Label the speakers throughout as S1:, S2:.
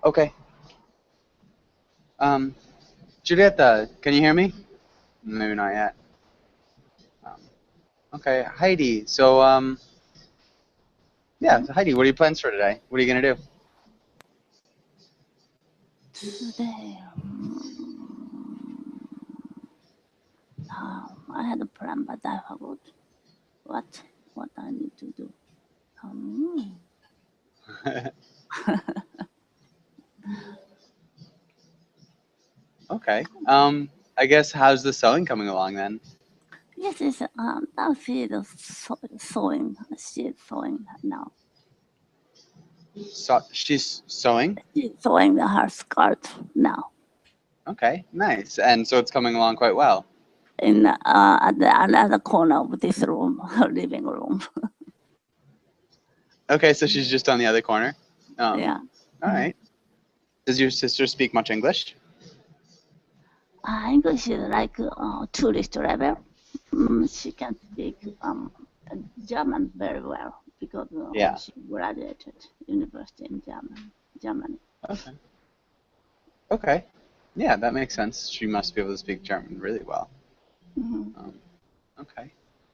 S1: Okay. Um, Julieta, can you hear me? Maybe not yet. Um, okay, Heidi. Yeah, so Heidi, what are your plans for today? What are you gonna do?
S2: Today, I had a plan, but I forgot what I need to do. Um,
S1: Okay. I guess how's the sewing coming along then?
S2: yes, it's now sewing. She's sewing now.
S1: So she's sewing?
S2: She's sewing her skirt now
S1: Okay, nice. And so it's coming along quite well.
S2: in at the another corner of this room, her living room.
S1: Okay, so she's just on the other corner.
S2: Yeah.
S1: All right. Does your sister speak much English?
S2: English is like tourist level. She can speak German very well because
S1: Yeah.
S2: she graduated university in Germany.
S1: Okay. Okay. Yeah, that makes sense. She must be able to speak German really well. Okay.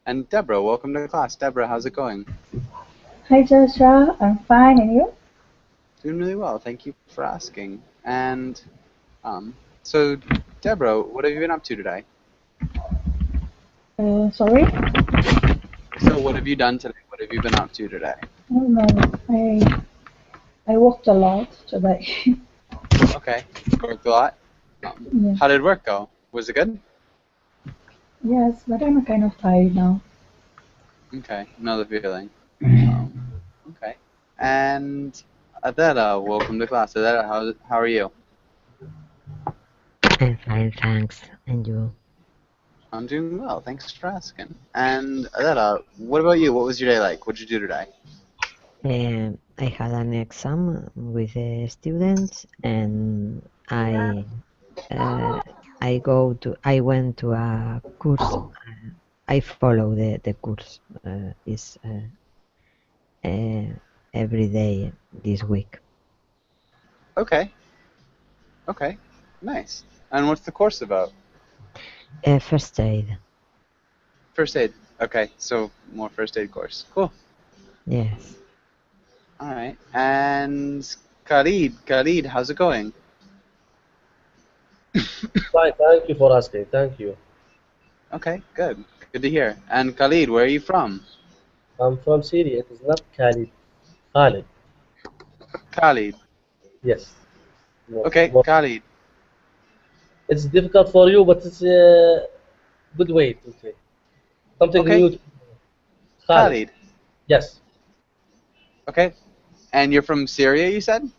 S1: And Deborah, welcome to class. Deborah, how's it going?
S3: Hi Joshua, I'm fine, and you?
S1: Doing really well. Thank you for asking. And so, Deborah, what have you been up to today?
S3: Sorry?
S1: So, what have you done today? What have you been up to today?
S3: Oh no, I worked a lot today.
S1: Okay. Worked a lot.
S3: Yeah.
S1: How did work go? Was it good?
S3: Yes, but I'm kind of tired now.
S1: Okay. Know the feeling. Okay. And Adela, welcome to class. Adela, how are you?
S4: I'm fine, thanks. And you?
S1: I'm doing well. Thanks for asking. And Adela, what about you? What was your day like? What did you do today?
S4: I had an exam with the students, and I went to a course. I follow the course. Is every day this week.
S1: Okay. Okay. Nice. And what's the course about?
S4: First aid.
S1: First aid. Okay. So more first aid course. Cool.
S4: Yes.
S1: All right. And Khalid, how's it going?
S5: Fine, thank you for asking. Thank you.
S1: Okay. Good. Good to hear. And Khalid, where are you from?
S5: I'm from Syria. It is not Khalid. Khalid.
S1: Khalid.
S5: Yes.
S1: Okay. Khalid.
S5: It's difficult for you, but it's a good way to say. Something
S1: Okay.
S5: new.
S1: Khalid.
S5: Yes.
S1: Okay. And you're from Syria, you said?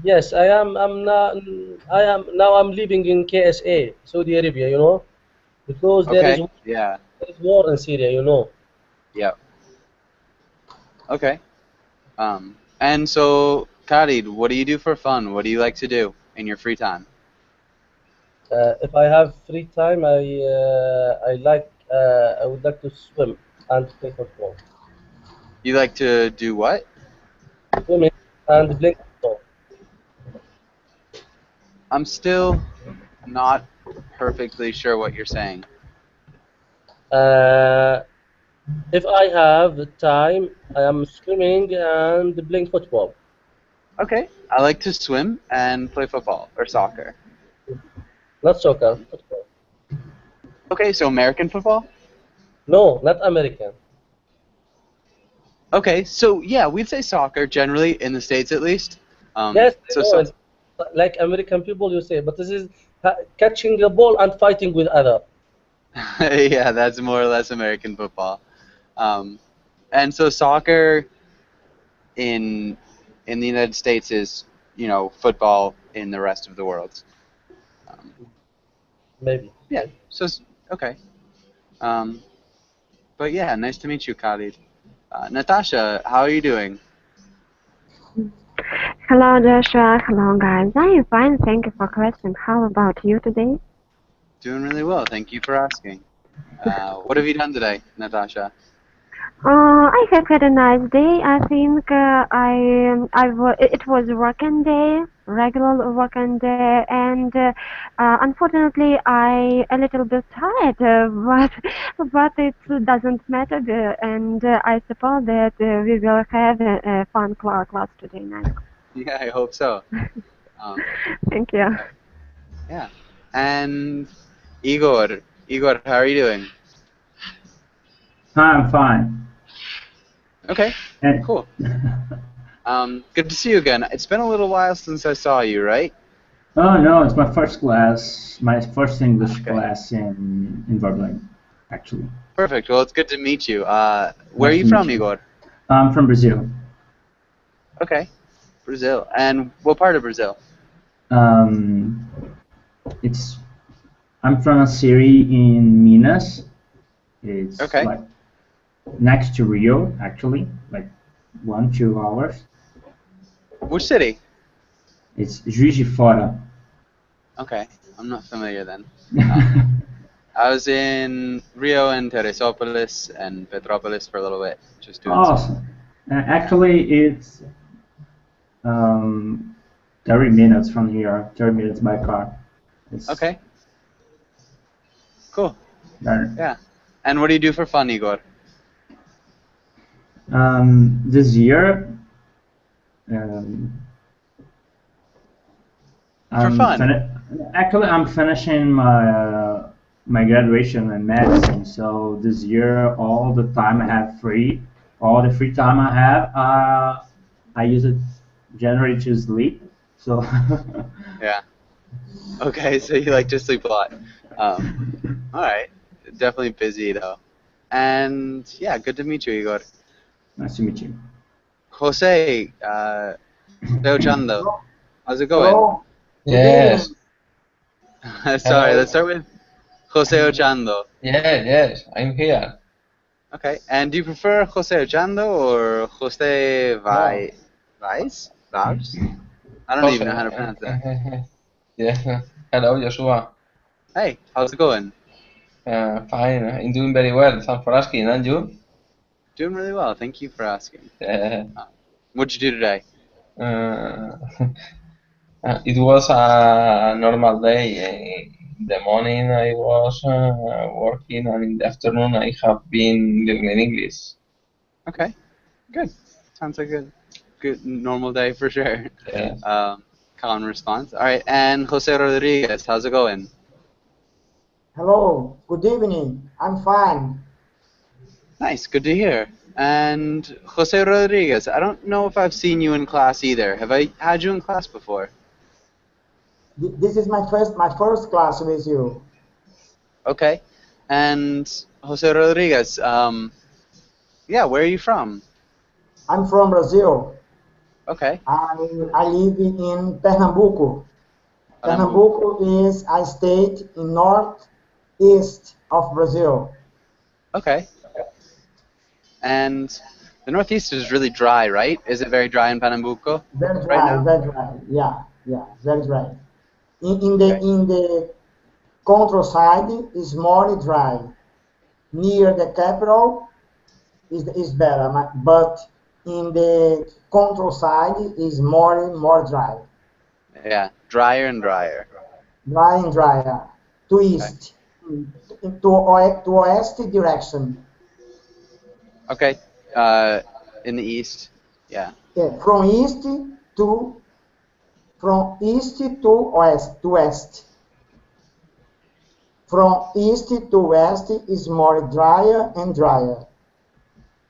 S5: Yes, I am. I'm living in KSA, Saudi Arabia. You know, because
S1: Okay.
S5: there is war in Syria. You know.
S1: Yep. Okay. And so, Khalid, what do you do for fun? What do you like to do in your free time?
S5: If I have free time, I would like to swim and play football.
S1: You like to do what?
S5: Swimming and play football.
S1: I'm still not perfectly sure what you're saying.
S5: If I have the time, I am swimming and playing football.
S1: Okay. I like to swim and play football or soccer.
S5: Not soccer, football.
S1: Okay, so American football?
S5: No, not American.
S1: Okay, so yeah, we'd say soccer generally in the States at least.
S5: Yes,
S1: So
S5: like American people you say, but this is catching the ball and fighting with other.
S1: yeah, that's more or less American football. And so soccer in the United States is, football in the rest of the world.
S5: Maybe.
S1: Yeah. So okay. But yeah, nice to meet you, Khalid. Natasha, how are you doing?
S6: Hello, Joshua. Hello, guys. I'm fine. Thank you for question. How about you today?
S1: Doing really well. Thank you for asking. What have you done today, Natasha?
S6: I have had a nice day. I think it was a working day, regular working day, and unfortunately I a little bit tired, but it doesn't matter. And I suppose that we will have a fun class today night.
S1: Yeah, I hope so. Um,
S6: Thank you.
S1: yeah. And Igor, how are you doing?
S7: I'm fine.
S1: Okay,
S7: And
S1: cool. Good to see you again. It's been a little while since I saw you, right?
S7: oh no, it's my first class, my first English
S1: Okay.
S7: class in Berlin, actually.
S1: Perfect. Well, it's good to meet you. Where are
S7: Nice
S1: you
S7: to
S1: from,
S7: meet you.
S1: Igor?
S7: I'm from Brazil.
S1: Okay, Brazil. And what part of Brazil?
S7: Um, it's I'm from a city in Minas. It's
S1: Okay.
S7: like next to Rio, actually, like 1-2 hours.
S1: Which city?
S7: It's Juiz de Fora.
S1: Okay, I'm not familiar then. I was in Rio and Teresópolis and Petrópolis for a little bit, just doing some.
S7: Awesome. Actually, it's um, 30 minutes from here, 30 minutes by car. It's
S1: Okay, cool.
S7: better.
S1: Yeah. And what do you do for fun, Igor?
S7: This year, um,
S1: For fun.
S7: Actually, I'm finishing my graduation in medicine. So this year, all the time I have free, all the free time I have, I use it generally to sleep. So
S1: Yeah. Okay, so you like to sleep a lot. All right. Definitely busy though. And yeah, good to meet you, Igor.
S7: nice to meet you.
S1: Jose, Leo Chando, how's it going?
S8: Hello. Good
S9: Yes,
S8: evening.
S1: Sorry,
S9: hello.
S1: let's start with Jose Ochando.
S9: Yes, I'm here.
S1: Okay, and do you prefer Jose Ochando or Jose
S9: No,
S1: Vaz? I don't even know how to pronounce that.
S9: Jose. Yeah. Hello, Joshua.
S1: Hey, how's it going?
S9: Fine. I'm doing very well. Thanks for asking. And you?
S1: Doing really well. Thank you for asking.
S9: Uh,
S1: What'd you do today?
S9: uh, it was a normal day. In the morning, I was working, and in the afternoon, I have been learning English.
S1: Okay, good. Sounds like a good normal day for sure.
S9: Yes.
S1: Calm response. All right, and Jose Rodriguez, how's it going?
S8: Hello. Good evening. I'm fine.
S1: Nice, good to hear. And Jose Rodriguez, I don't know if I've seen you in class either. Have I had you in class before?
S8: This is my first class with you.
S1: Okay. And Jose Rodriguez, yeah, where are you from?
S8: I'm from Brazil.
S1: Okay.
S8: I live in Pernambuco.
S1: Pernambuco.
S8: Pernambuco is a state in northeast of Brazil.
S1: Okay. And the Northeast is really dry, right? Is it very dry in Pernambuco
S8: Very
S1: right
S8: dry,
S1: now?
S8: very dry. Yeah, very dry.
S1: Okay.
S8: In the countryside is more dry. Near the capital is better, but in the countryside is more dry.
S1: Yeah, drier and drier.
S8: Dry and drier. To
S1: Okay.
S8: east, to west direction.
S1: Okay. In the east. Yeah.
S8: Yeah, to from east to west. From east to west is more drier and drier.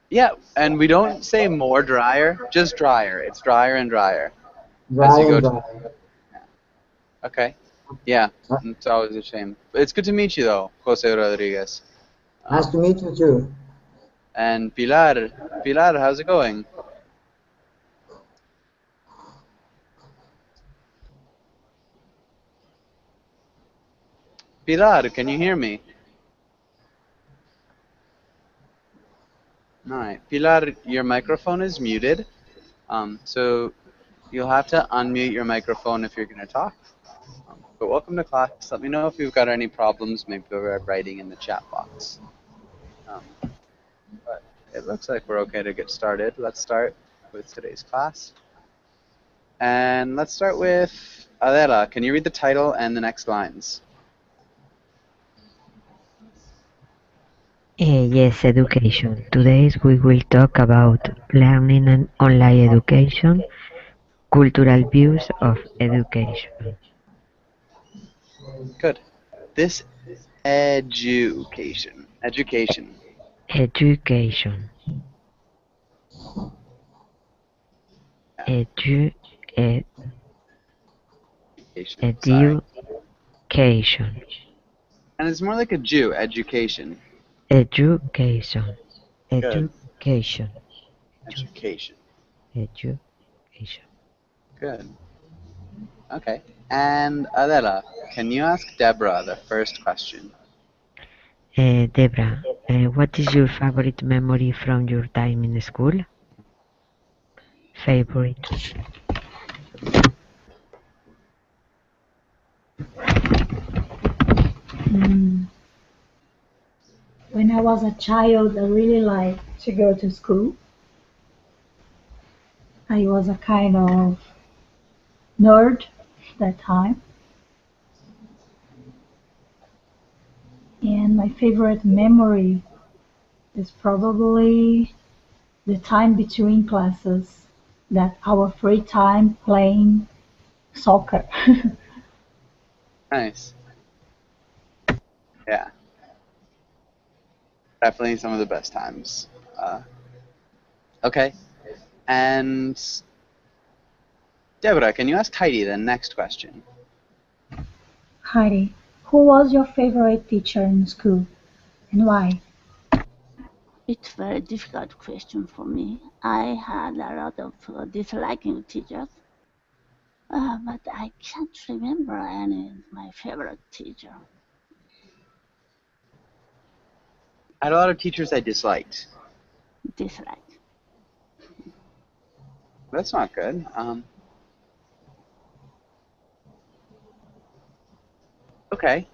S1: Yeah, and we don't say more drier, just drier. It's drier and drier as
S8: Dry
S1: you go
S8: and
S1: to.
S8: drier.
S1: Okay. Yeah, it's always a shame. But it's good to meet you though, Jose Rodriguez.
S8: Nice to meet you too.
S1: And Pilar, how's it going? Pilar, can you hear me? All right, Pilar, your microphone is muted. So you'll have to unmute your microphone if you're going to talk. But welcome to class. Let me know if you've got any problems, maybe by writing in the chat box. But it looks like we're okay to get started. Let's start with today's class. And let's start with Adela. Can you read the title and the next lines?
S4: Yes, education. Today we will talk about learning and online education, cultural views of education.
S1: Good. This education.
S4: Education. Edu, ed,
S1: Sorry.
S4: education.
S1: And it's more like a Jew, education.
S4: Education.
S1: Good.
S4: Education.
S1: Education.
S4: Education.
S1: Good. Okay. And Adela, can you ask Deborah the first question?
S4: Deborah, what is your favorite memory from your time in school? Favorite.
S3: When I was a child, I really liked to go to school. I was a kind of nerd that time. And my favorite memory is probably the time between classes, that our free time playing soccer.
S1: Nice. Yeah. Definitely some of the best times. Okay. And Deborah, can you ask Heidi the next question?
S3: Heidi, who was your favorite teacher in school and why?
S2: It's a very difficult question for me. I had a lot of disliking teachers, but I can't remember any of my favorite teacher.
S1: I had a lot of teachers I disliked.
S2: Dislike.
S1: That's not good. Okay.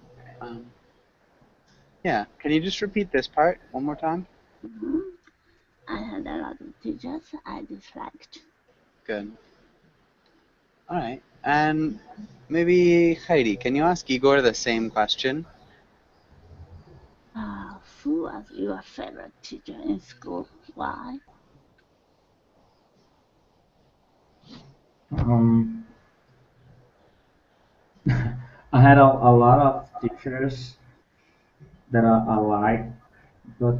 S1: Yeah. Can you just repeat this part one more time?
S2: I had a lot of teachers I disliked.
S1: Good. All right. And maybe Heidi, can you ask Igor the same question?
S2: Who was your favorite teacher in school? Why?
S7: I had a lot of teachers that I liked, but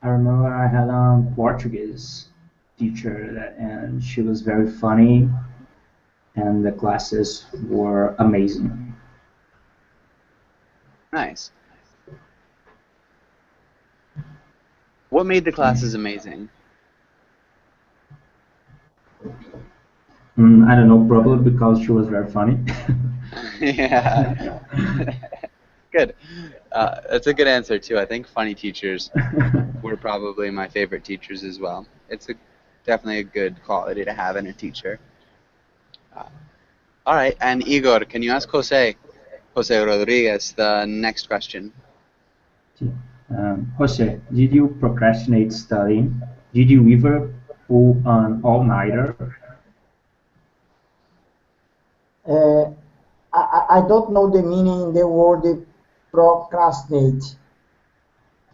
S7: I remember I had a Portuguese teacher and she was very funny, and the classes were amazing.
S1: Nice. What made the classes amazing?
S7: I don't know, probably because she was very funny.
S1: Yeah. Good. That's a good answer too. I think funny teachers were probably my favorite teachers as well. It's definitely a good quality to have in a teacher. All right, and Igor, can you ask Jose Rodriguez the next question?
S7: Jose, did you procrastinate studying? Did you ever pull an all-nighter?
S8: I don't know the meaning in the word procrastinate.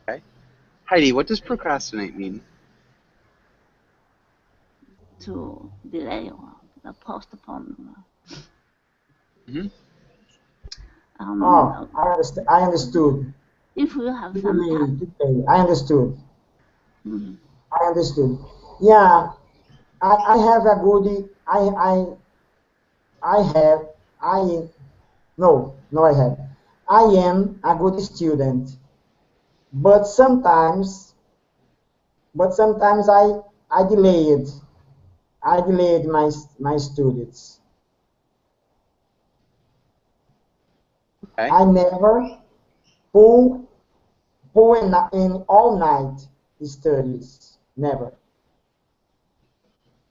S1: Okay. Heidi, what does procrastinate mean?
S2: To delay or postpone.
S8: I understood.
S2: If you have some time.
S8: I understood. I understood. Yeah, I have a good. I have. No, I have. I am a good student, but sometimes I delayed. I delayed my studies.
S1: Okay.
S8: I never pull in all night studies. Never.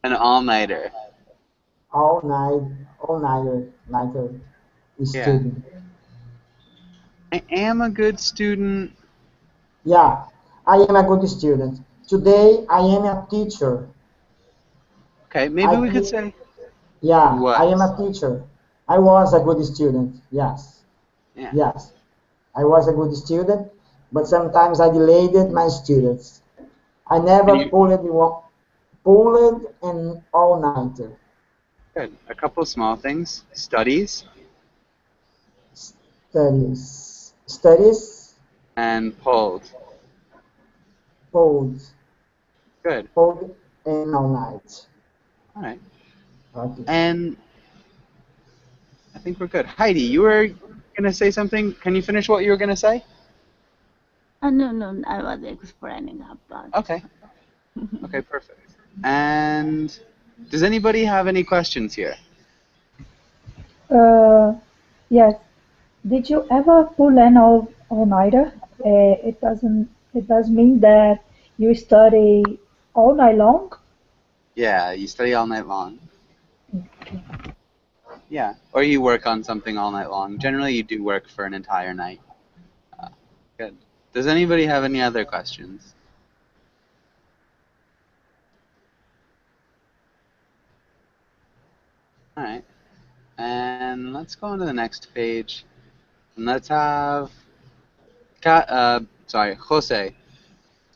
S1: An all-nighter.
S8: All nighter student.
S1: I am a good student.
S8: Yeah, I am a good student. Today I am a teacher.
S1: Okay, maybe
S8: I
S1: we could
S8: teach.
S1: say
S8: Yeah, I am
S1: was.
S8: a teacher. I was a good student. Yes,
S1: Yeah.
S8: yes, I was a good student, but sometimes I delayed my students. I
S1: Can
S8: never
S1: you?
S8: pulled an all-nighter.
S1: Good. A couple small things. Studies
S8: Studies,
S1: and pulled.
S8: pulled,
S1: Good.
S8: pulled an all night.
S1: All right.
S8: Okay.
S1: And I think we're good. Heidi, you were gonna say something. Can you finish what you were gonna say?
S2: No, I was explaining about.
S1: Okay. Okay, perfect. And does anybody have any questions here?
S3: Yes. Did you ever pull an all-nighter? It doesn't. It does mean that you study all night long.
S1: Yeah, you study all night long. Yeah, or you work on something all night long. Generally, you do work for an entire night. Good. Does anybody have any other questions? All right. And let's go on to the next page. And let's have, Jose.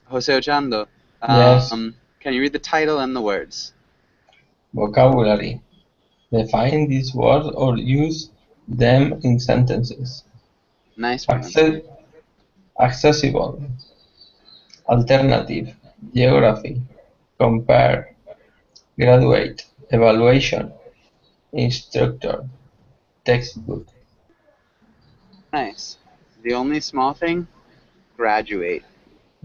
S1: Jose Ochando.
S9: Yes.
S1: Can you read the title and the words?
S9: Vocabulary. Define these words or use them in sentences.
S1: Nice pronunciation.
S9: Accessible. Alternative. Geography. Compare. Graduate. Evaluation. Instructor. Textbook.
S1: Nice. The only small thing? Graduate.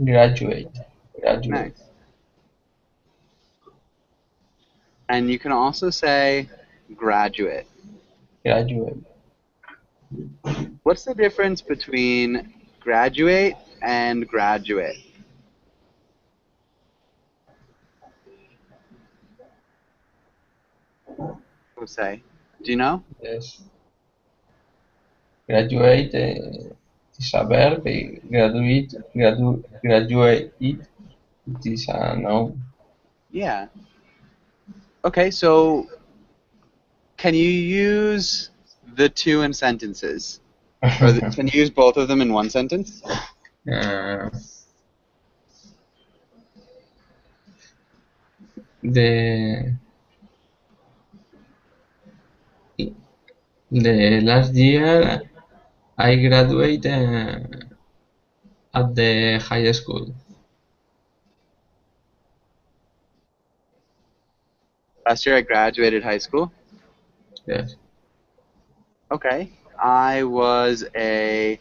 S9: Graduate. Graduate.
S1: Nice. And you can also say graduate.
S9: Graduate.
S1: What's the difference between graduate and graduate? Jose, do you know?
S9: Yes. Graduate is a verb. Graduate it is a noun.
S1: Yeah. Okay, so can you use the two in sentences? Or can you use both of them in one sentence?
S9: The last year I graduated at the high school.
S1: Last year I graduated high school.
S9: Yes.
S1: Okay. I was a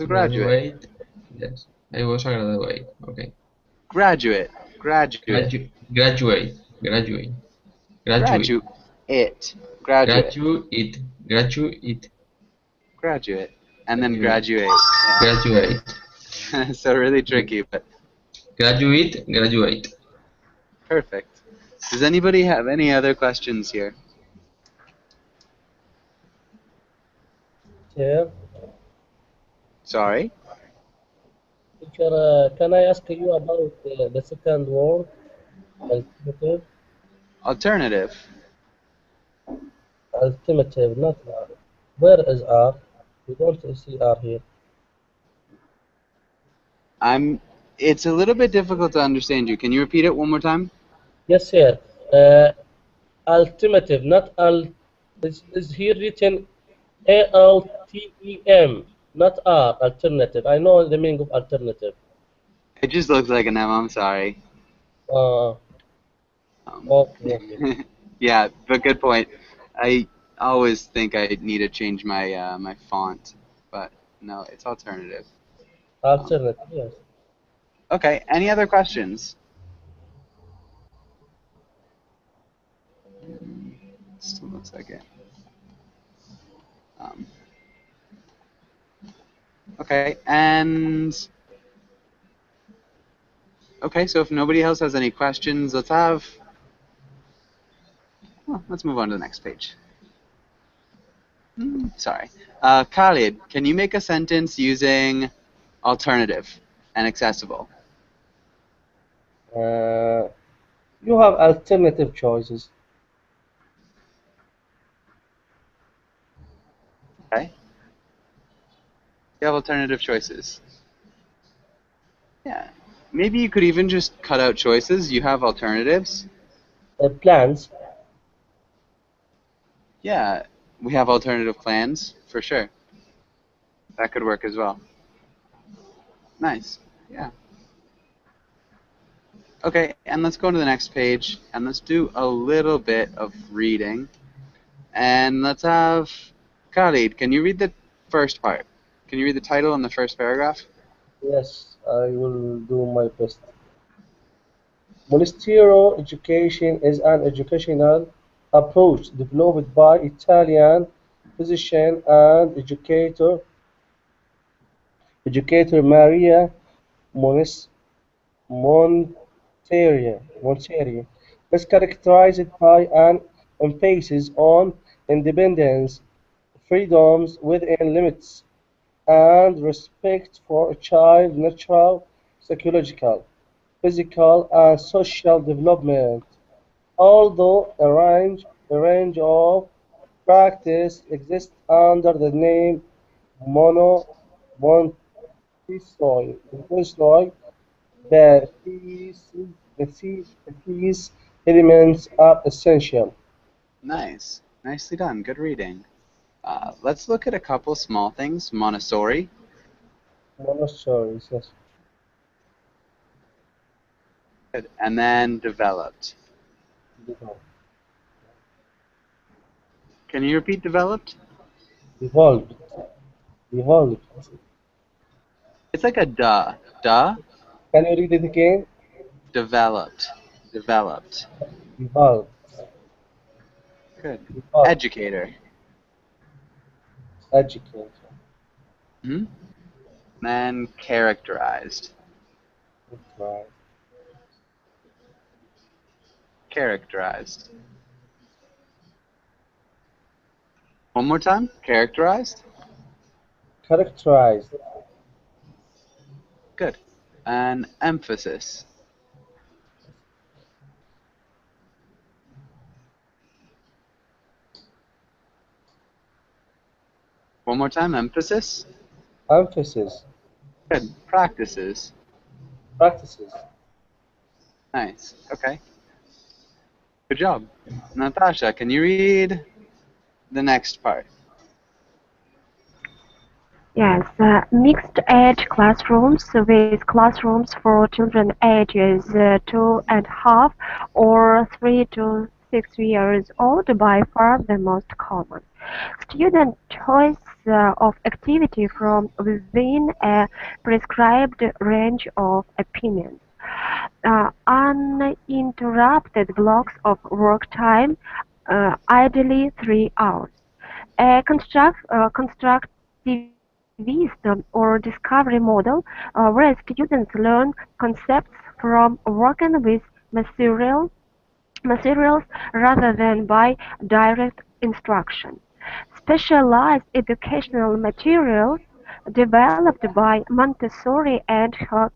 S1: graduate.
S9: Yes, I was a graduate. Okay.
S1: Graduate.
S9: Graduate.
S1: Graduate.
S9: Graduate.
S1: And then graduate. Yeah.
S9: Graduate.
S1: So really tricky, but
S9: Graduate.
S1: perfect. Does anybody have any other questions here?
S5: Yeah.
S1: Sorry?
S5: Teacher, can I ask you about the second word, alternative?
S1: Alternative.
S5: Alternative, not R. Where is R? We don't see R here.
S1: It's a little bit difficult to understand you. Can you repeat it one more time?
S5: Yes, sir. Alternative, not Al. Is here written ALTEM, not R. Alternative. I know the meaning of alternative.
S1: It just looks like an M. I'm sorry.
S5: Okay.
S1: Yeah, but good point. I always think I need to change my my font, but no, it's alternative.
S5: Alternative, yes.
S1: Okay. Any other questions? Still looks like it. Okay, and okay, so if nobody else has any questions, let's move on to the next page. Sorry. Khalid, can you make a sentence using alternative and accessible?
S5: You have alternative choices.
S1: Okay. You have alternative choices. Yeah. Maybe you could even just cut out choices. You have alternatives.
S5: Plans.
S1: Yeah, we have alternative plans for sure. That could work as well. Nice. Yeah. Okay, and let's go to the next page and let's do a little bit of reading. And let's have Khalid, can you read the first part? Can you read the title and the first paragraph?
S5: Yes, I will do my best. Monasterio education is an educational approach developed by Italian physician and educator Maria Monis Monteiro is characterized by an emphasis on independence, freedoms within limits, and respect for a child's natural, psychological, physical, and social development. Although a range of practice exists under the name Mono Montessori, the these elements are essential.
S1: Nice. Nicely done. Good reading. Let's look at a couple small things. Montessori.
S5: Monasteries, yes.
S1: Good. And then developed. Can you repeat developed?
S5: Evolved. Evolved.
S1: It's like a duh. Duh.
S5: Can you read it again?
S1: Developed. Developed.
S5: Evolved.
S1: Good.
S5: Evolved.
S1: Educator.
S5: Educator.
S1: Hmm. Then characterized.
S5: Right.
S1: Characterized. One more time. Characterized.
S5: Characterized.
S1: Good. And emphasis. One more time. Emphasis.
S5: Emphasis.
S1: Good. Practices.
S5: Practices.
S1: Nice. Okay. Good job. Natasha, can you read the next part?
S6: Yes, mixed age classrooms with classrooms for children ages 2.5 or 3 to 6 years old by far the most common. Student choice of activity from within a prescribed range of opinions. Uninterrupted blocks of work time, ideally 3 hours. A constructivist or discovery model where students learn concepts from working with materials rather than by direct instruction. Specialized educational materials developed by Montessori and her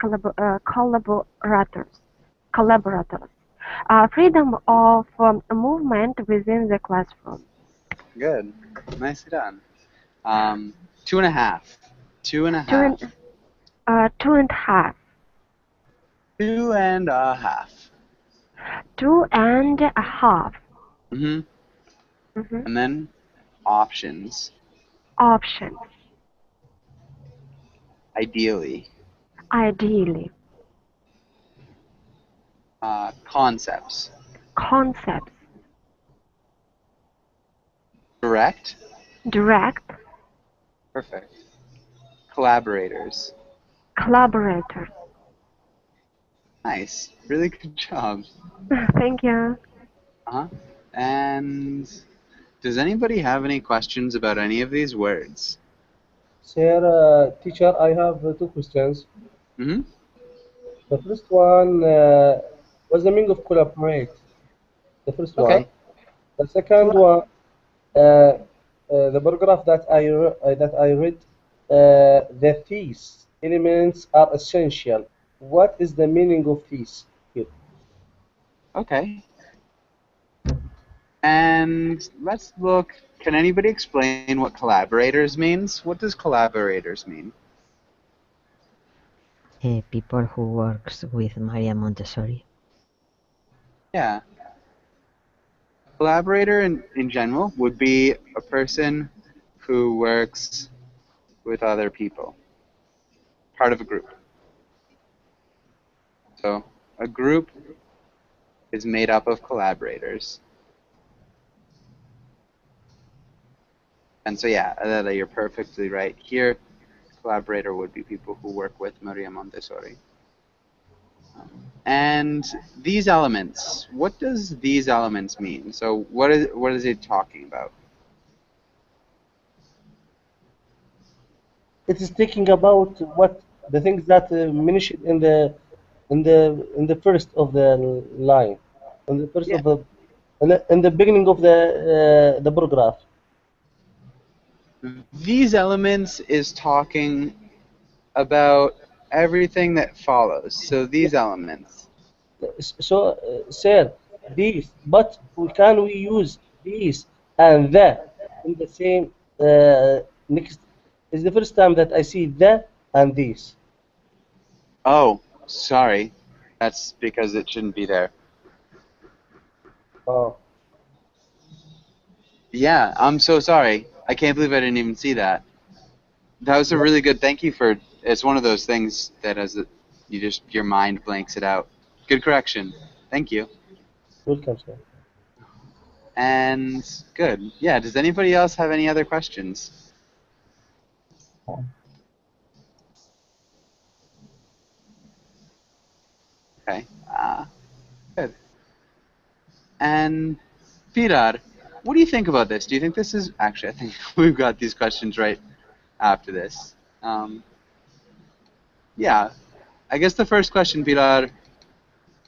S6: collaborators. Freedom of movement within the classroom.
S1: Good. Nicely done. 2.5. 2.5.
S6: 2.5.
S1: 2.5.
S6: 2.5.
S1: Mhm. And then options.
S6: Options.
S1: Ideally.
S6: Ideally.
S1: Concepts.
S6: Concepts.
S1: Direct.
S6: Direct.
S1: Perfect. Collaborators.
S6: Collaborators.
S1: Nice. Really good job.
S6: Thank you.
S1: Uh-huh. And does anybody have any questions about any of these words?
S5: Sir, teacher, I have two questions.
S1: Mm-hmm.
S5: The first one, what's the meaning of collaborate? The first
S1: Okay.
S5: one. The second one, uh, the paragraph that I read, these elements are essential. What is the meaning of these here?
S1: Okay. And let's look. Can anybody explain what collaborators means? What does collaborators mean?
S4: People who works with Maria Montessori.
S1: Yeah. Collaborator in general would be a person who works with other people, part of a group. So a group is made up of collaborators. And so yeah, Adela, you're perfectly right. Here, collaborator would be people who work with Maria Montessori. And these elements, what does these elements mean? So what is it talking about?
S5: It is talking about what the things that mentioned in the first of the line, in the first
S1: Yeah.
S5: of the in the beginning of the paragraph.
S1: These elements is talking about everything that follows. So these elements.
S5: So, sir, these, but can we use these and the in the same next? It's the first time that I see the and these.
S1: Oh, sorry. That's because it shouldn't be there.
S5: Oh,
S1: Yeah, I'm so sorry. I can't believe I didn't even see that. That was a
S5: yeah,
S1: really good. Thank you for. It's one of those things that your mind blanks it out. Good correction. Thank you.
S5: welcome, sir.
S1: And good. Yeah. Does anybody else have any other questions? Okay. Good. And Pilar, what do you think about this? Do you think this is actually? I think we've got these questions right after this. Yeah. I guess the first question, Pilar,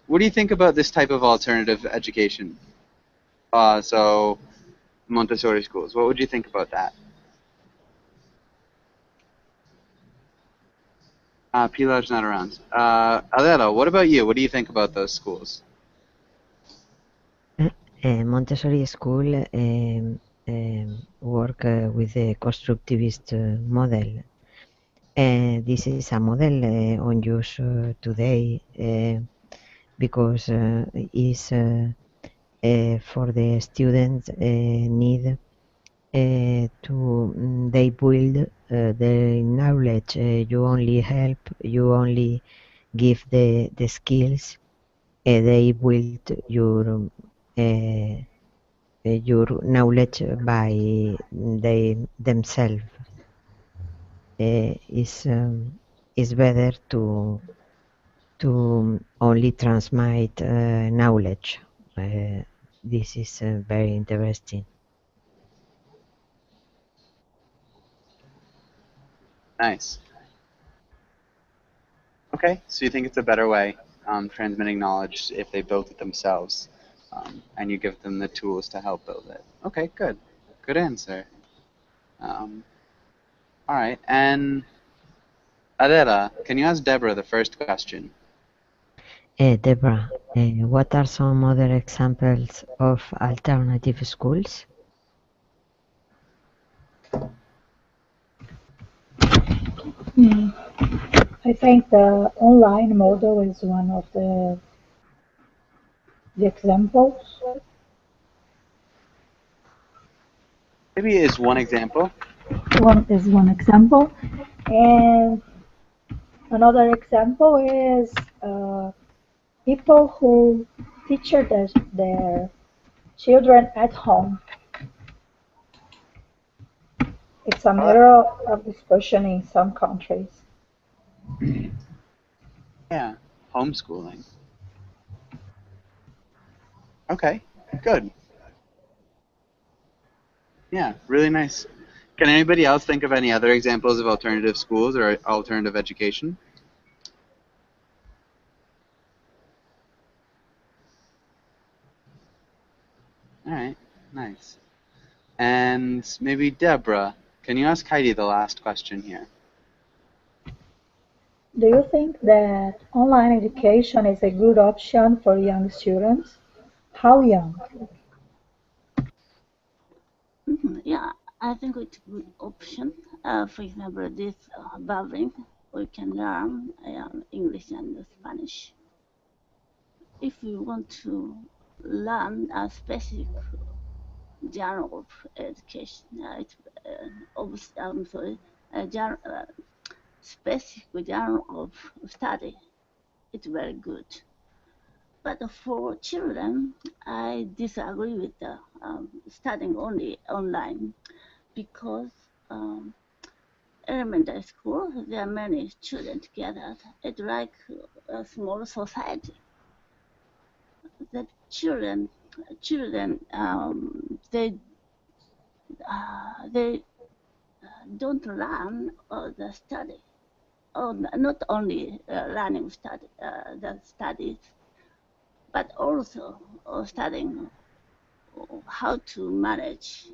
S1: what do you think about this type of alternative education? So Montessori schools. What would you think about that? Pilar's not around. Adela, what about you? What do you think about those schools?
S4: Montessori school work with the constructivist model. This is a model on use today because is for the students need to they build their knowledge. You only help, you only give the skills. They build your knowledge by themselves. Is better to only transmit knowledge. This is very interesting.
S1: Nice. Okay, so you think it's a better way transmitting knowledge if they built it themselves, and you give them the tools to help build it. Okay, good. Good answer. All right, and Adela, can you ask Deborah the first question?
S4: Deborah, what are some other examples of alternative schools?
S3: I think the online model is one of the examples.
S1: Maybe is one example.
S3: One is one example, and another example is people who teach their children at home. It's a matter of discussion in some countries.
S1: Yeah, homeschooling. Okay, good. Yeah, really nice. Can anybody else think of any other examples of alternative schools or alternative education? All right, nice. And maybe Deborah, can you ask Heidi the last question here?
S3: Do you think that online education is a good option for young students? How young?
S2: Yeah, I think it's a good option. For example, this Bavarian, we can learn English and Spanish. If we want to learn a specific genre of education, I'm sorry, specific genre of study, it's very good. But for children, I disagree with the studying only online because elementary school, there are many children together. It's like a small society. The children, they don't learn the study, or not only learning the studies, but also studying how to manage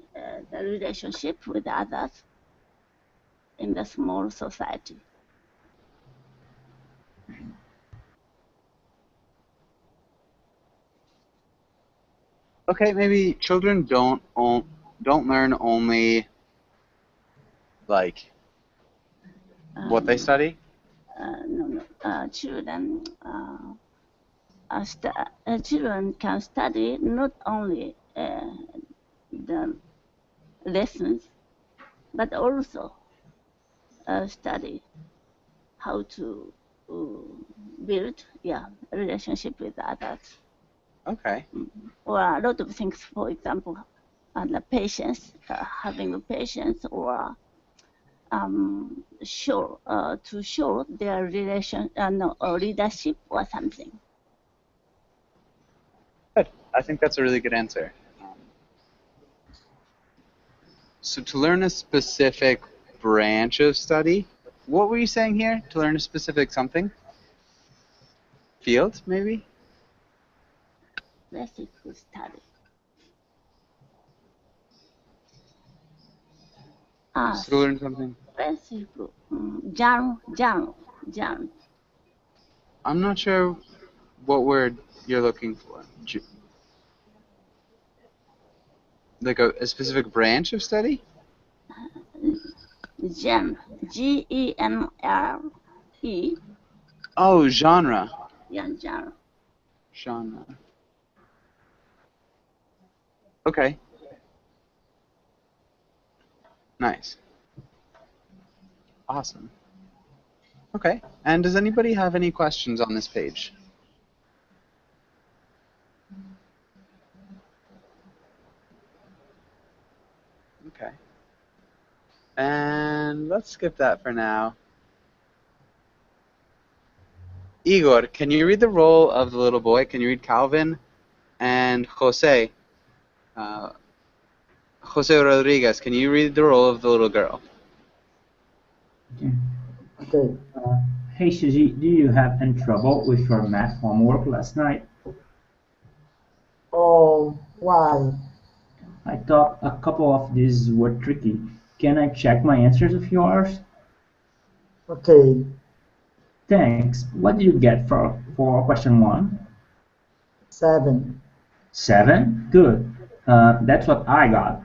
S2: the relationship with others in the small society.
S1: Okay, maybe children don't learn only like what they study.
S2: No. Children can study not only the lessons, but also study how to build a relationship with others.
S1: Okay.
S2: Or a lot of things, for example, the patience, having patience, or to show their leadership or something.
S1: Good. I think that's a really good answer. So to learn a specific branch of study, what were you saying here? To learn a specific something? Field, maybe?
S2: Basic study.
S1: To learn something.
S2: Basic genre.
S1: I'm not sure what word you're looking for. Like a specific branch of study?
S2: Genre. G-E-N-R-E.
S1: Oh, genre.
S2: Yeah, genre.
S1: Genre. Okay. Nice. Awesome. Okay. And does anybody have any questions on this page? Okay. And let's skip that for now. Igor, can you read the role of the little boy? Can you read Calvin and Jose? Jose Rodriguez, can you read the role of the little girl?
S8: Okay.
S7: Hey Suzy, do you have any trouble with your math homework last night?
S8: Oh, why?
S7: I thought a couple of these were tricky. Can I check my answers of yours?
S8: Okay.
S7: Thanks. What did you get for question 1?
S8: 7.
S7: 7? Good. That's what I got.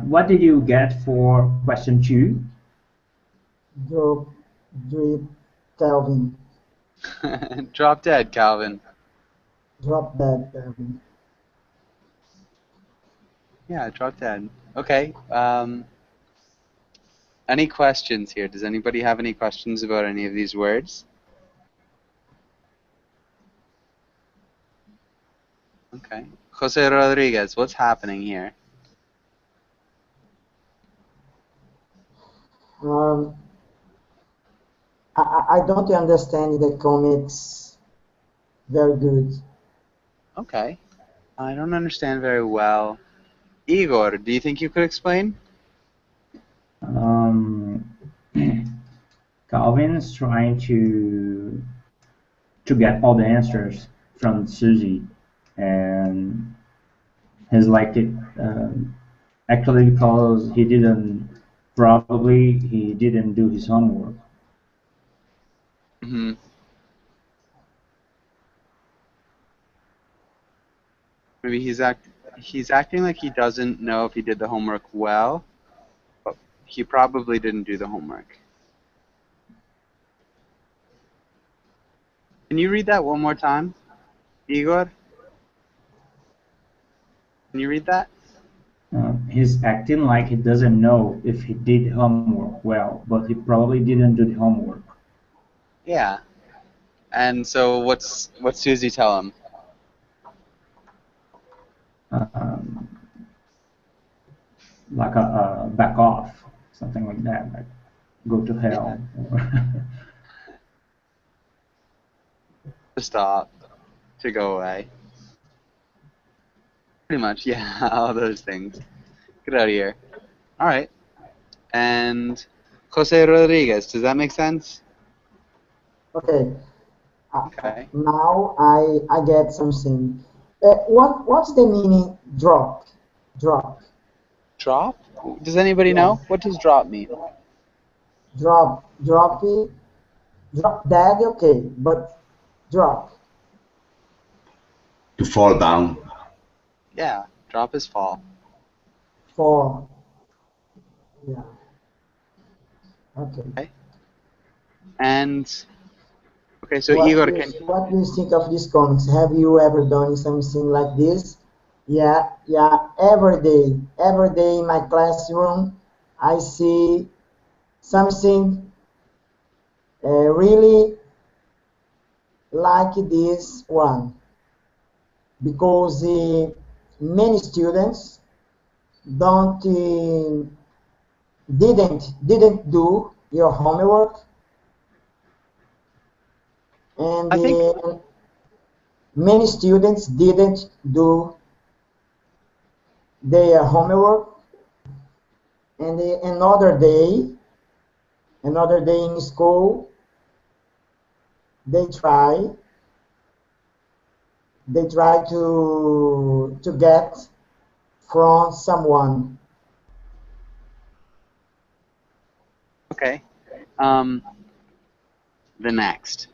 S7: What did you get for question 2?
S8: Drop Calvin.
S1: Drop dead, Calvin.
S8: Drop that, Calvin.
S1: Yeah, drop dead. Okay. Any questions here? Does anybody have any questions about any of these words? Okay. Jose Rodriguez, what's happening here?
S8: I don't understand the comics very good.
S1: Okay. I don't understand very well. Igor, do you think you could explain?
S7: Calvin's trying to get all the answers from Suzy, and he's like Actually, because he didn't do his homework.
S1: Hmm. Maybe he's acting like he doesn't know if he did the homework well, but he probably didn't do the homework. Can you read that one more time, Igor? Can you read that?
S7: He's acting like he doesn't know if he did homework well, but he probably didn't do the homework.
S1: Yeah. And so what's Susie tell him?
S7: Um, like a back off, something like that, like go to hell.
S1: To stop, to go away. Pretty much, yeah, all those things. Get out of here. All right. And Jose Rodriguez, does that make sense?
S8: Okay.
S1: Okay.
S8: Now I get something. What's the meaning drop? Drop.
S1: Drop? Does anybody know? What does drop mean?
S8: Drop. Droppy. Drop dead. Okay, but drop.
S10: To fall down.
S1: Yeah, drop is fall.
S8: Fall. Yeah. Okay.
S1: Okay. And okay, so
S8: What
S1: Igor,
S8: do you think of these comics? Have you ever done something like this? Yeah, every day in my classroom, I see something really like this one, because many students don't didn't do your homework, and
S1: I think
S8: many students didn't do their homework, and another day in school, they try to get from someone.
S1: okay. The next.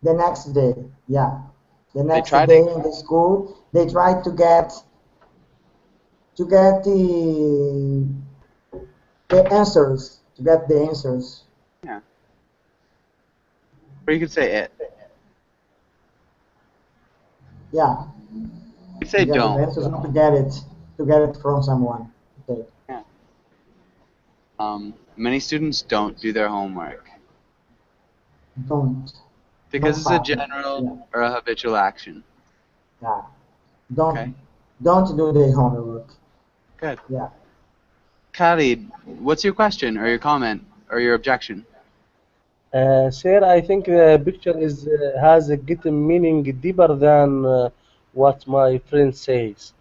S8: The next day, yeah. The next
S1: try
S8: day
S1: to-
S8: in the school, they try to get the answers, to get the answers.
S1: Yeah. Or you could say it.
S8: Yeah.
S1: You could say
S8: Get
S1: don't.
S8: the answers, not to get it from someone. Okay.
S1: Yeah. Many students don't do their homework
S8: Don't.
S1: because it's a
S8: Don't
S1: general or a habitual action.
S8: Yeah. Don't
S1: Okay.
S8: don't do the homework.
S1: Good.
S8: Yeah.
S1: Khalid, what's your question or your comment or your objection?
S5: Sir, I think the picture has a get meaning deeper than what my friend says.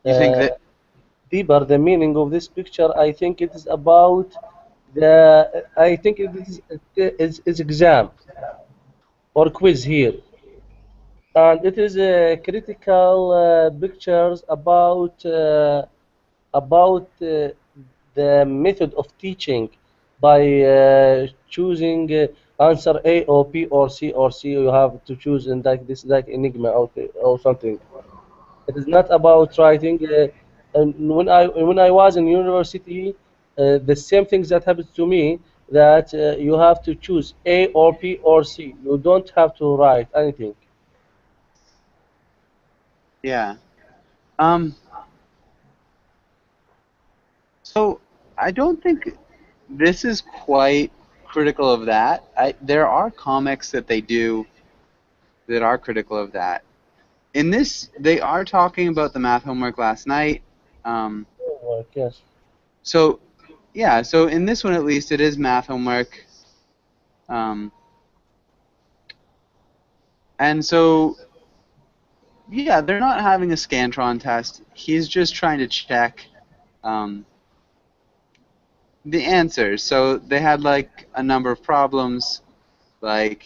S1: You think that?
S5: Deeper the meaning of this picture, I think it is about I think it is exam or quiz here, and it is critical pictures about the method of teaching by choosing answer A or B or C or C. You have to choose in like this, like enigma or something. It is not about writing. And when I was in university, the same things that happened to me, that you have to choose A or B or C. You don't have to write anything.
S1: Yeah. So I don't think this is quite critical of that. There are comics that they do that are critical of that. In this, they are talking about the math homework last night.
S5: Homework, yes.
S1: So, yeah, so in this one at least, it is math homework. And so, yeah, they're not having a Scantron test. He's just trying to check the answers. So they had like a number of problems, like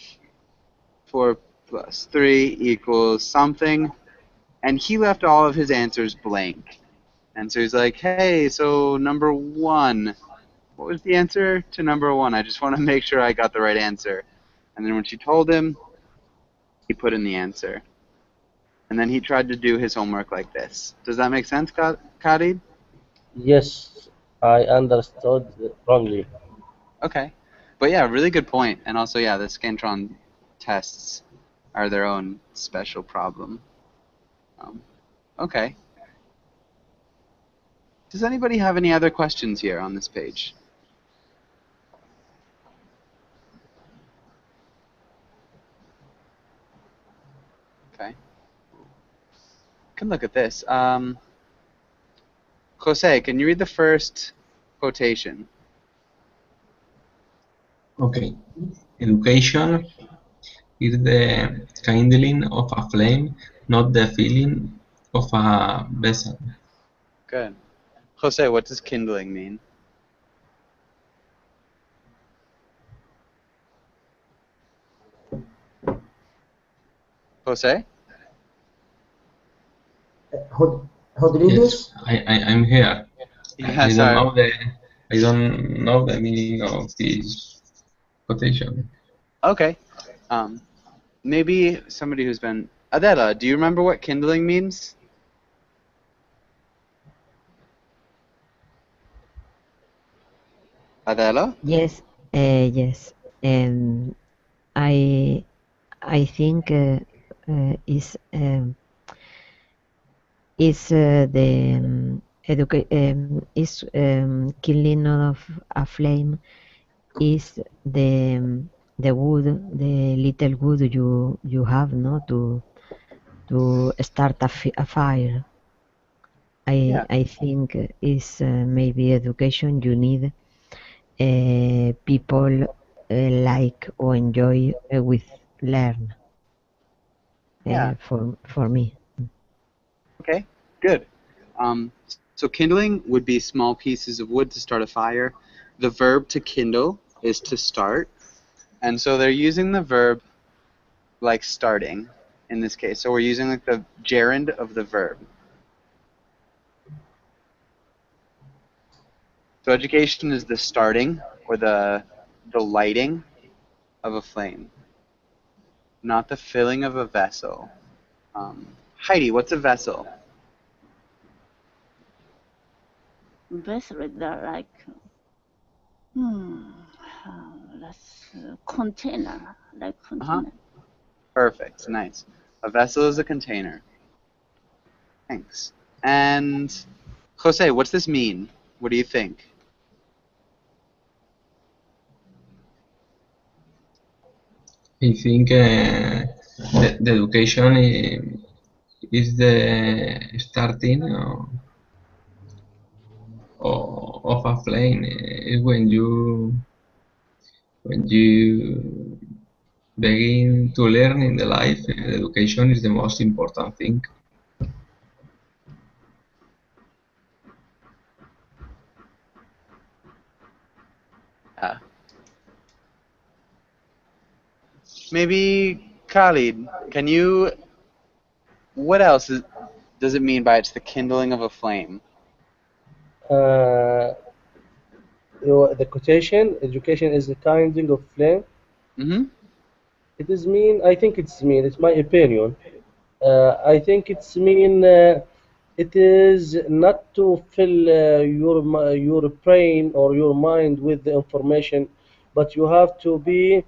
S1: 4 + 3 = something. and he left all of his answers blank. And so he's like, hey, so number one, what was the answer to number one? I just want to make sure I got the right answer. And then when she told him, he put in the answer. And then he tried to do his homework like this. Does that make sense, Khalid?
S5: Yes, I understood wrongly.
S1: Okay. But yeah, really good point. And also, yeah, the Scantron tests are their own special problem. Okay. Does anybody have any other questions here on this page? Okay. Can look at this. Jose, can you read the first quotation?
S9: Okay. Education is the kindling of a flame, not the filling of a vessel.
S1: Good. Jose, what does kindling mean? Jose?
S8: Rodriguez?
S9: Yes, I'm here.
S1: Yeah, sorry.
S9: I don't know the meaning of this quotation.
S1: Okay. Maybe somebody who's been... Adela, do you remember what kindling means? Adela?
S4: Yes, yes. I think is the is killing of a flame is the wood, the little wood you have, no, to start a fire. I think is maybe education. You need people like or enjoy with learn.
S1: Yeah.
S4: For me.
S1: Okay, good. So kindling would be small pieces of wood to start a fire. The verb to kindle is to start. And so they're using the verb like starting in this case. So we're using like the gerund of the verb. So education is the starting or the lighting of a flame, not the filling of a vessel. Heidi, what's a vessel?
S2: Vessel is like that's container, like container.
S1: Perfect, nice. A vessel is a container. Thanks. And Jose, what's this mean? What do you think?
S9: I think the education is the starting of a flame. Is when you begin to learn in the life. Education is the most important thing.
S1: Maybe Khalid, can you? What else does it mean by it's the kindling of a flame?
S5: The quotation, education is the kindling of flame.
S1: Mm-hmm.
S5: It is mean, I think it's mean, it's my opinion. I think it's mean, it is not to fill your brain or your mind with the information, but you have to be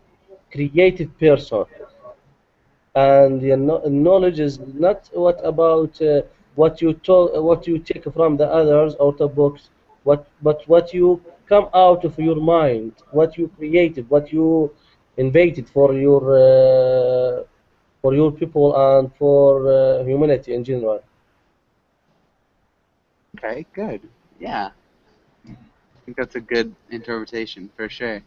S5: creative person. And the knowledge is not what about what you take from the others out of books, but what you come out of your mind, what you created, what you invented for your people and for humanity in general.
S1: Okay, good. Yeah. I think that's a good interpretation for sure.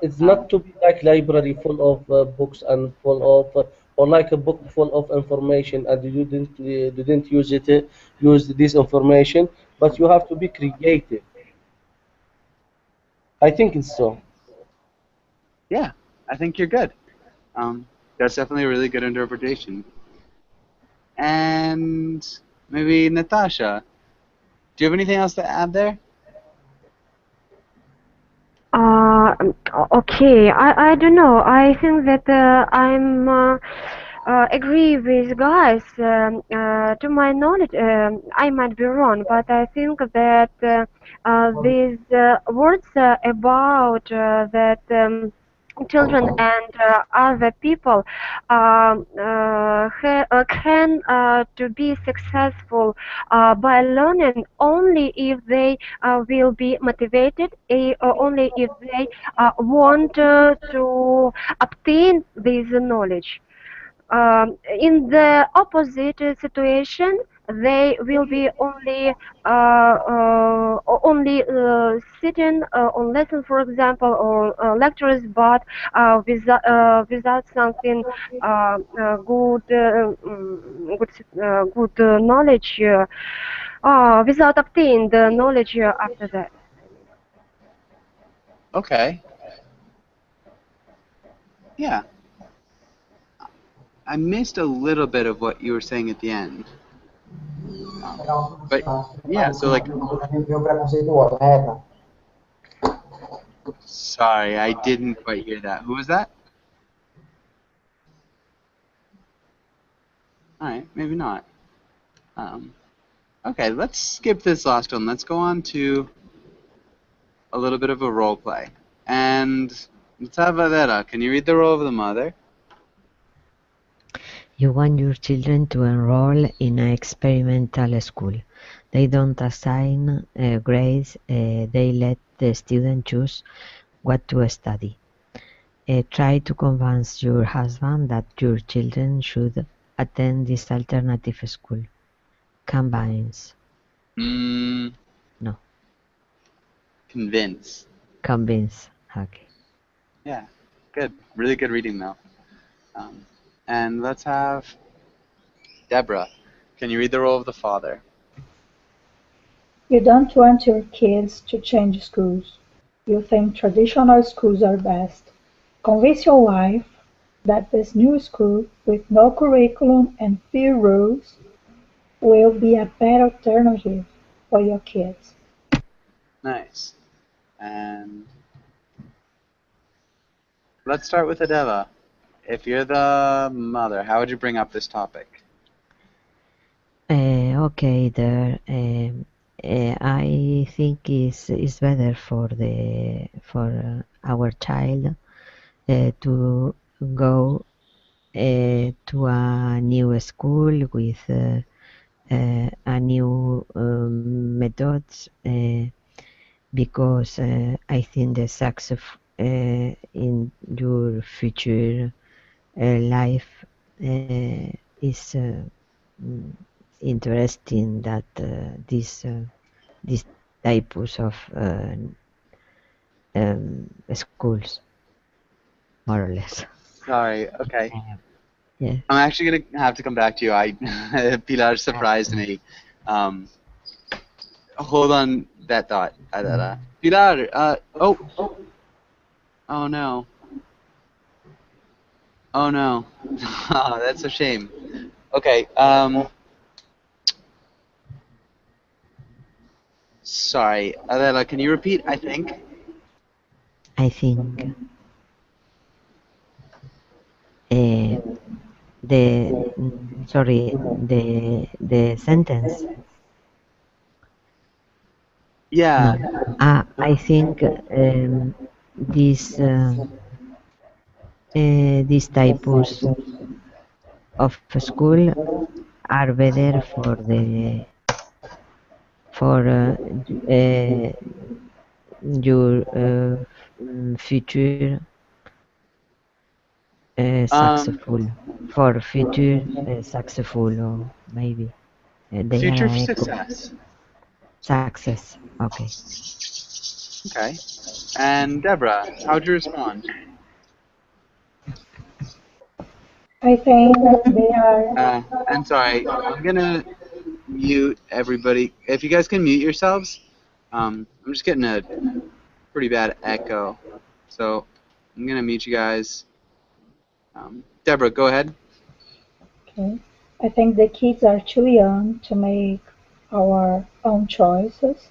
S5: It's not to be like library full of books and full of or like a book full of information and you didn't use it use this information, but you have to be creative. I think it's so.
S1: Yeah, I think you're good. That's definitely a really good interpretation. And maybe Natasha. Do you have anything else to add there?
S6: Uh, okay, I don't know. I think that I'm agree with guys. To my knowledge, I might be wrong, but I think that these words about that. Children and other people can to be successful by learning only if they will be motivated, only if they want to obtain this knowledge. In the opposite situation, they will be only sitting on lesson, for example, or lectures, but without something good, good knowledge, without obtaining the knowledge after that.
S1: Okay. Yeah. I missed a little bit of what you were saying at the end. But yeah, so like, sorry, I didn't quite hear that. Who was that? All right, maybe not. Okay, let's skip this last one. Let's go on to a little bit of a role play. And let's have Adela. Can you read the role of the mother?
S4: You want your children to enroll in an experimental school. They don't assign grades, they let the student choose what to study. Try to convince your husband that your children should attend this alternative school. Convince. No.
S1: Convince.
S4: Convince. Okay.
S1: Yeah, good. Really good reading, though. And let's have Deborah. Can you read the role of the father?
S3: You don't want your kids to change schools. You think traditional schools are best. Convince your wife that this new school, with no curriculum and few rules, will be a better alternative for your kids.
S1: Nice. And let's start with Adela. If you're the mother, how would you bring up this topic?
S4: Okay, there. I think is better for our child to go to a new school with a new methods because I think the success in your future life is interesting that these types of schools, more or less.
S1: Sorry, okay.
S4: Yeah.
S1: I'm actually going to have to come back to you. Pilar surprised me. Hold on that thought, Adela. Pilar, oh no. Oh no. Oh, that's a shame. Okay, sorry. Adela, can you repeat, I think?
S4: I think the sentence.
S1: Yeah.
S4: No. I think these types of school are better for your future successful for future successful or maybe they
S1: Future
S4: are
S1: success.
S4: Success. Okay.
S1: Okay. And Deborah, how'd you respond?
S3: I think they are.
S1: I'm sorry. I'm gonna mute everybody. If you guys can mute yourselves, I'm just getting a pretty bad echo. So I'm gonna mute you guys. Deborah, go ahead.
S3: Okay. I think the kids are too young to make our own choices.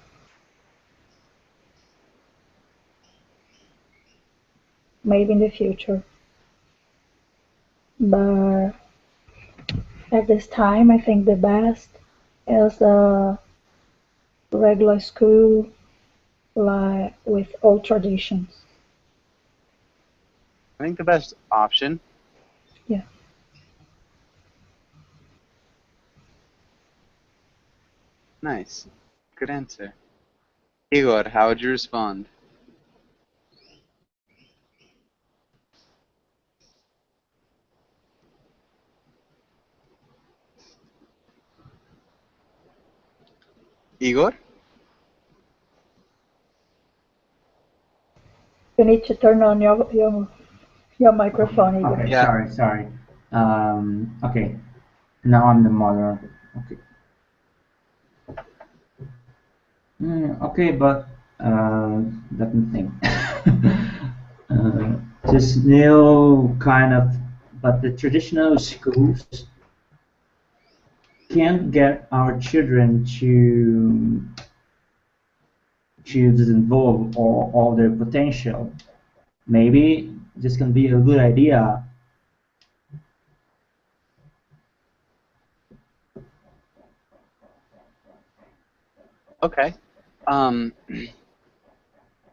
S3: Maybe in the future. But at this time, I think the best is a regular school like with old traditions.
S1: I think the best option.
S3: Yeah.
S1: Nice. Good answer. Igor, how would you respond? Igor?
S3: You need to turn on your microphone, Igor.
S7: Okay,
S1: Yeah.
S7: sorry. Okay, now I'm the mother. Okay. Okay, but let me think. Just new kind of, but the traditional schools can't get our children to develop all their potential. Maybe this can be a good idea.
S1: Okay. I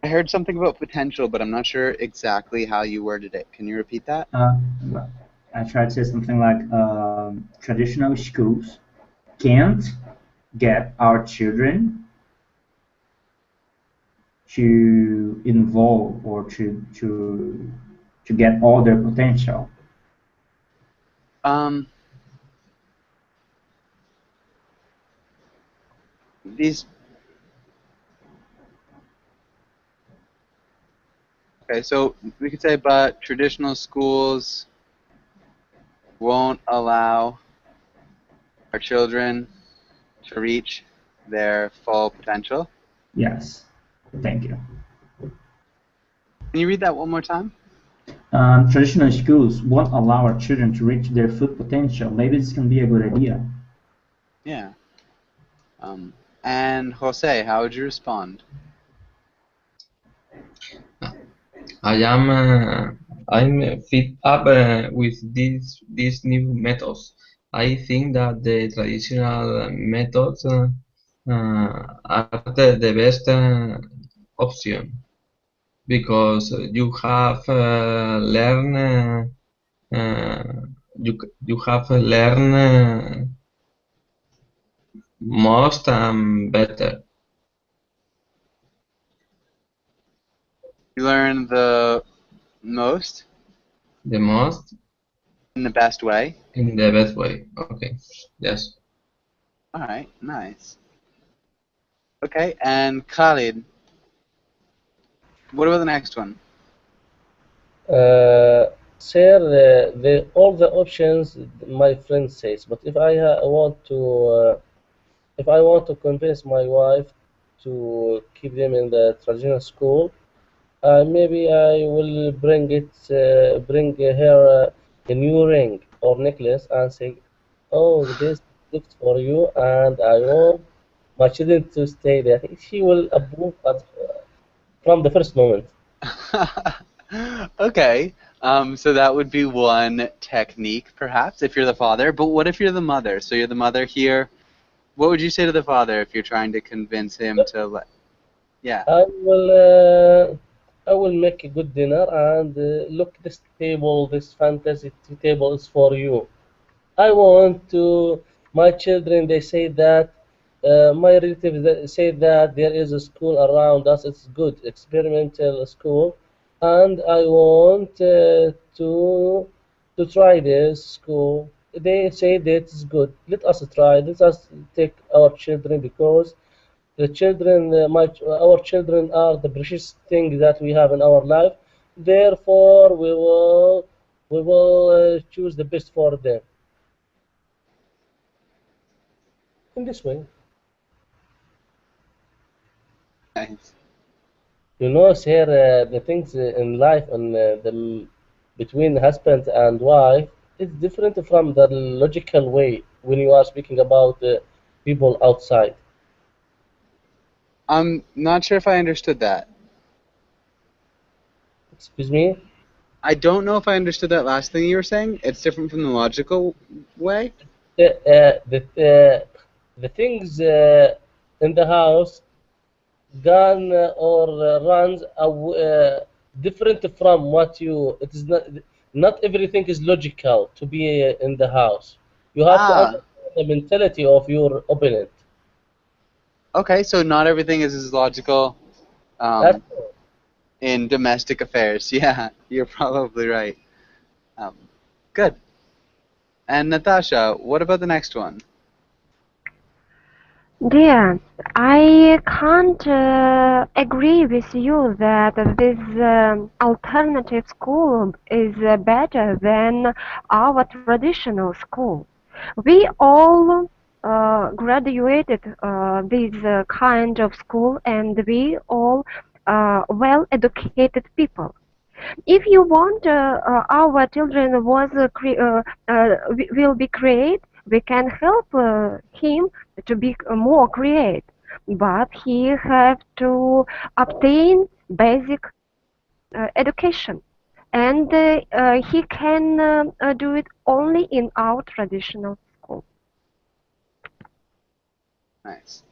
S1: heard something about potential, but I'm not sure exactly how you worded it. Can you repeat that?
S7: I tried to say something like traditional schools can't get our children to involve or to get all their potential.
S1: These. Okay, so we could say, but traditional schools won't allow our children to reach their full potential.
S7: Yes, thank you.
S1: Can you read that one more time?
S7: Traditional schools won't allow our children to reach their full potential. Maybe this can be a good idea.
S1: Yeah. And Jose, how would you respond?
S9: I'm fed up with these new methods. I think that the traditional methods are the best option because you have learn you have learn most and better.
S1: You learn the most
S9: The most
S1: in the best way.
S9: in the best way. Okay. Yes.
S1: All right, nice. Okay, and Khalid, what about the next one?
S5: Sir, all the options my friend says, but if I want to convince my wife to keep them in the traditional school, maybe I will bring her a new ring or necklace and say, "Oh, this gift for you, and I want my children to stay there." She will approve from the first moment.
S1: Okay, so that would be one technique, perhaps, if you're the father. But what if you're the mother? So you're the mother here. What would you say to the father if you're trying to convince him to let? Yeah.
S5: I will make a good dinner and look, this table, this fantasy table is for you. I want to, my children, they say that, my relatives say that there is a school around us, it's good, experimental school, and I want to try this school. They say that it's good. Let us try. Let us take our children because the children, our children are the precious thing that we have in our life. Therefore, we will choose the best for them. In this way,
S1: Nice.
S5: you know, sir, the things in life and between husband and wife, it's different from the logical way when you are speaking about people outside.
S1: I'm not sure if I understood that.
S5: Excuse me?
S1: I don't know if I understood that last thing you were saying. It's different from the logical way.
S5: The things in the house gone or runs different from what you. It is not everything is logical to be in the house. You have to
S1: Ah,
S5: understand the mentality of your opponent.
S1: okay. So not everything is as logical
S5: That's
S1: in domestic affairs. Yeah, you're probably right. Um, good. And Natasha, what about the next one?
S6: Dear, I can't agree with you that this alternative school is better than our traditional school. We all graduated this kind of school, and we all well-educated people. If you want our children will be create, we can help him to be more create, but he have to obtain basic education, and he can do it only in our traditional school.
S1: Nice.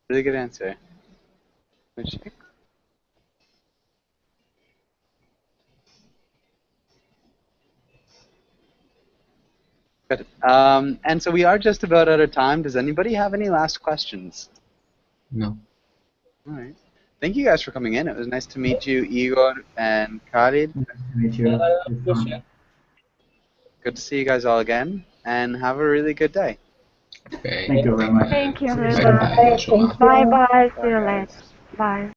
S1: Really good answer. Which, good. And so we are just about out of time. Does anybody have any last questions?
S9: No.
S1: All right. Thank you guys for coming in. It was nice to meet you, Igor and Khalid.
S7: Nice to meet you. It's fun.
S1: Good to see you guys all again, and have a really good day.
S9: Okay.
S7: Thank you very much.
S6: Thank you
S7: See you
S6: very
S7: soon.
S6: much.
S3: Bye. Thank you.
S6: Bye bye. See
S1: Bye,
S6: you
S1: guys.
S6: later. Bye.